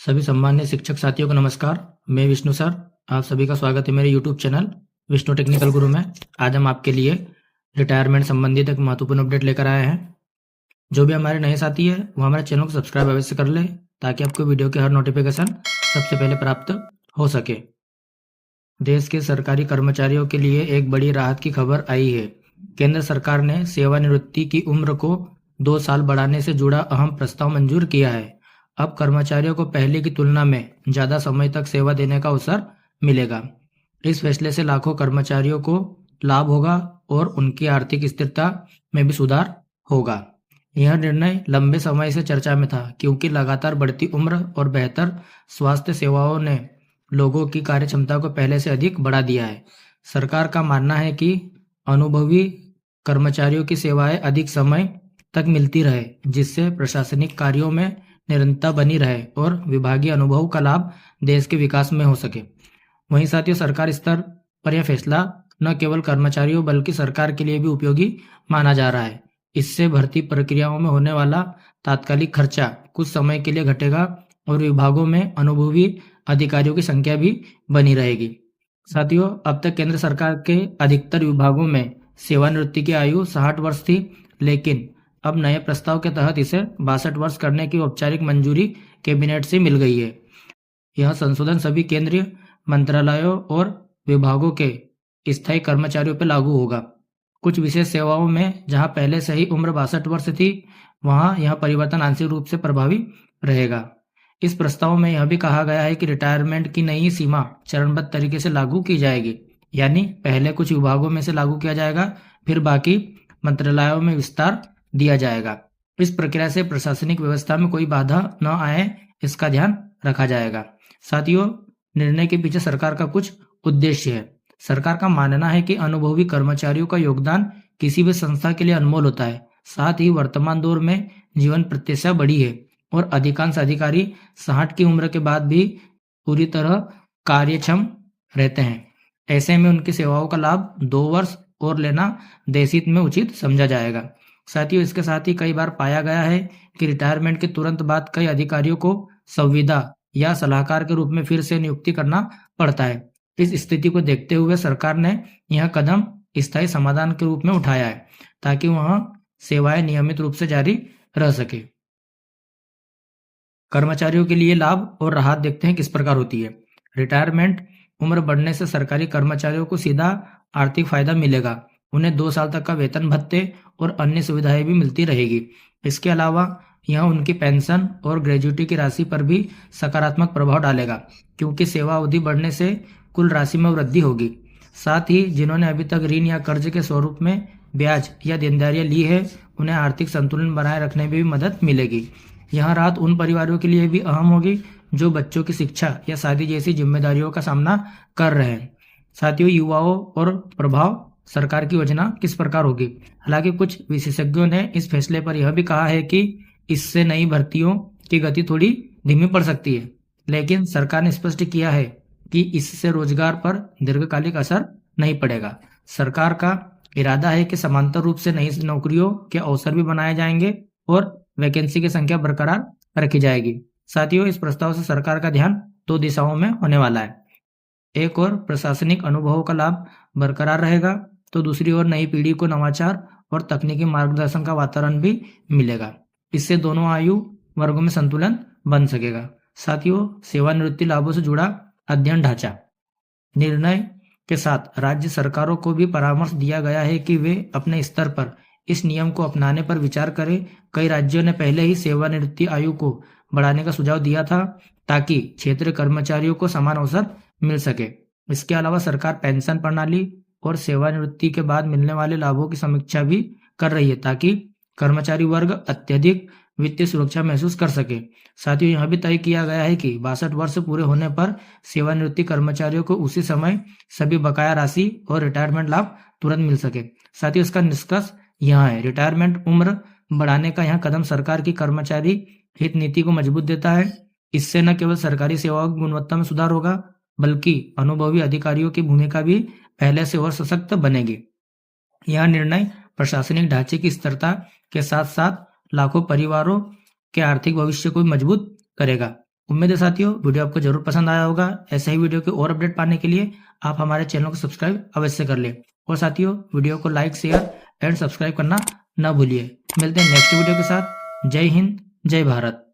सभी सम्मान्य शिक्षक साथियों को नमस्कार। मैं विष्णु सर, आप सभी का स्वागत है मेरे यूट्यूब चैनल विष्णु टेक्निकल गुरु में। आज हम आपके लिए रिटायरमेंट संबंधित एक महत्वपूर्ण अपडेट लेकर आए हैं। जो भी हमारे नए साथी है वो हमारे चैनल को सब्सक्राइब अवश्य कर ले ताकि आपको वीडियो के हर नोटिफिकेशन सबसे पहले प्राप्त हो सके। देश के सरकारी कर्मचारियों के लिए एक बड़ी राहत की खबर आई है। केंद्र सरकार ने सेवानिवृत्ति की उम्र को 2 साल बढ़ाने से जुड़ा अहम प्रस्ताव मंजूर किया है। अब कर्मचारियों को पहले की तुलना में ज़्यादा समय तक सेवा देने का अवसर मिलेगा। इस फैसले से लाखों कर्मचारियों को लाभ होगा और उनकी आर्थिक स्थिरता में भी सुधार होगा। यह निर्णय लंबे समय से चर्चा में था क्योंकि लगातार बढ़ती उम्र और बेहतर स्वास्थ्य सेवाओं ने लोगों की कार्यक्षमता को पहले से अधिक बढ़ा दिया है। सरकार का मानना है कि अनुभवी कर्मचारियों की सेवाएं अधिक समय तक मिलती रहे, जिससे प्रशासनिक कार्यों में निरंतरता बनी रहे और विभागीय अनुभव का लाभ देश के विकास में हो सके। वहीं साथियों, सरकार स्तर पर यह फैसला न केवल कर्मचारियों बल्कि सरकार के लिए भी उपयोगी माना जा रहा है। इससे भर्ती प्रक्रियाओं में होने वाला तात्कालिक खर्चा कुछ समय के लिए घटेगा और विभागों में अनुभवी अधिकारियों की संख्या भी बनी रहेगी। साथियों, अब तक केंद्र सरकार के अधिकतर विभागों में सेवानिवृत्ति की आयु 60 वर्ष थी, लेकिन अब नए प्रस्ताव के तहत इसे 62 वर्ष करने की औपचारिक मंजूरी कैबिनेट से मिल गई है। यह संशोधन सभी केंद्रीय मंत्रालयों और विभागों के स्थायी कर्मचारियों पर लागू होगा। कुछ विशेष सेवाओं में जहां पहले से ही उम्र 62 वर्ष थी, वहां यह परिवर्तन आंशिक रूप से प्रभावी रहेगा। इस प्रस्ताव में यह भी कहा गया है कि रिटायरमेंट की नई सीमा चरणबद्ध तरीके से लागू की जाएगी, यानी पहले कुछ विभागों में से लागू किया जाएगा, फिर बाकी मंत्रालयों में विस्तार दिया जाएगा। इस प्रक्रिया से प्रशासनिक व्यवस्था में कोई बाधा न आए, इसका ध्यान रखा जाएगा। साथियों, निर्णय के पीछे सरकार का कुछ उद्देश्य है। सरकार का मानना है कि अनुभवी कर्मचारियों का योगदान किसी भी संस्था के लिए अनमोल होता है। साथ ही वर्तमान दौर में जीवन प्रत्याशा बढ़ी है और अधिकांश अधिकारी 60 की उम्र के बाद भी पूरी तरह कार्यक्षम रहते हैं। ऐसे में उनकी सेवाओं का लाभ 2 वर्ष और लेना देश हित में उचित समझा जाएगा। साथियों, इसके साथ ही कई बार पाया गया है कि रिटायरमेंट के तुरंत बाद कई अधिकारियों को संविदा या सलाहकार के रूप में फिर से नियुक्ति करना पड़ता है। इस स्थिति को देखते हुए सरकार ने यह कदम स्थायी समाधान के रूप में उठाया है ताकि वह सेवाएं नियमित रूप से जारी रह सके। कर्मचारियों के लिए लाभ और राहत देखते हैं किस प्रकार होती है। रिटायरमेंट उम्र बढ़ने से सरकारी कर्मचारियों को सीधा आर्थिक फायदा मिलेगा। उन्हें 2 साल तक का वेतन भत्ते और अन्य सुविधाएं भी मिलती रहेगी। इसके अलावा यह उनकी पेंशन और ग्रेजुइटी की राशि पर भी सकारात्मक प्रभाव डालेगा, क्योंकि सेवा अवधि बढ़ने से कुल राशि में वृद्धि होगी। साथ ही जिन्होंने अभी तक ऋण या कर्ज के स्वरूप में ब्याज या देनदारियां ली है, उन्हें आर्थिक संतुलन बनाए रखने में भी मदद मिलेगी। यह राहत उन परिवारों के लिए भी अहम होगी जो बच्चों की शिक्षा या शादी जैसी जिम्मेदारियों का सामना कर रहे हैं। साथियों, युवाओं और प्रभाव सरकार की योजना किस प्रकार होगी। हालांकि कुछ विशेषज्ञों ने इस फैसले पर यह भी कहा है कि इससे नई भर्तियों की गति थोड़ी धीमी पड़ सकती है, लेकिन सरकार ने स्पष्ट किया है कि इससे रोजगार पर दीर्घकालिक असर नहीं पड़ेगा। सरकार का इरादा है कि समांतर रूप से नई नौकरियों के अवसर भी बनाए जाएंगे और वैकेंसी की संख्या बरकरार रखी जाएगी। साथियों, इस प्रस्ताव से सरकार का ध्यान 2 दिशाओं में होने वाला है। एक और प्रशासनिक अनुभवों का लाभ बरकरार रहेगा, तो दूसरी ओर नई पीढ़ी को नवाचार और तकनीकी मार्गदर्शन का वातावरण भी मिलेगा। इससे दोनों आयु वर्गों में संतुलन बन सकेगा। साथियों, सेवानिवृत्ति लाभों से जुड़ा अध्ययन ढांचा। निर्णय के साथ राज्य सरकारों को भी परामर्श दिया गया है कि वे अपने स्तर पर इस नियम को अपनाने पर विचार करें। कई राज्यों ने पहले ही सेवानिवृत्ति आयु को बढ़ाने का सुझाव दिया था ताकि क्षेत्रीय कर्मचारियों को समान अवसर मिल सके। इसके अलावा सरकार पेंशन प्रणाली और सेवानिवृत्ति के बाद मिलने वाले लाभों की समीक्षा भी कर रही है ताकि कर्मचारी वर्ग अत्यधिक वित्तीय सुरक्षा महसूस कर सके। साथियों, यह भी तय किया गया है कि 62 वर्ष पूरे होने पर सेवानिवृत्ति कर्मचारियों को उसी समय सभी बकाया राशि और रिटायरमेंट लाभ तुरंत मिल सके। साथियों, इसका निष्कर्ष यह है, रिटायरमेंट उम्र बढ़ाने का यह कदम सरकार की कर्मचारी हित नीति को मजबूत देता है। इससे न केवल सरकारी सेवाओं की गुणवत्ता में सुधार होगा, बल्कि अनुभवी अधिकारियों की भूमिका भी पहले से और सशक्त बनेगी। यह निर्णय प्रशासनिक ढांचे की स्थिरता के साथ साथ लाखों परिवारों के आर्थिक भविष्य को भी मजबूत करेगा उम्मीद है साथियों वीडियो आपको जरूर पसंद आया होगा। ऐसे ही वीडियो के और अपडेट पाने के लिए आप हमारे चैनल को सब्सक्राइब अवश्य कर लें। और साथियों वीडियो को लाइक, शेयर एंड सब्सक्राइब करना ना भूलिए। मिलते हैं नेक्स्ट वीडियो के साथ। जय हिंद, जय भारत।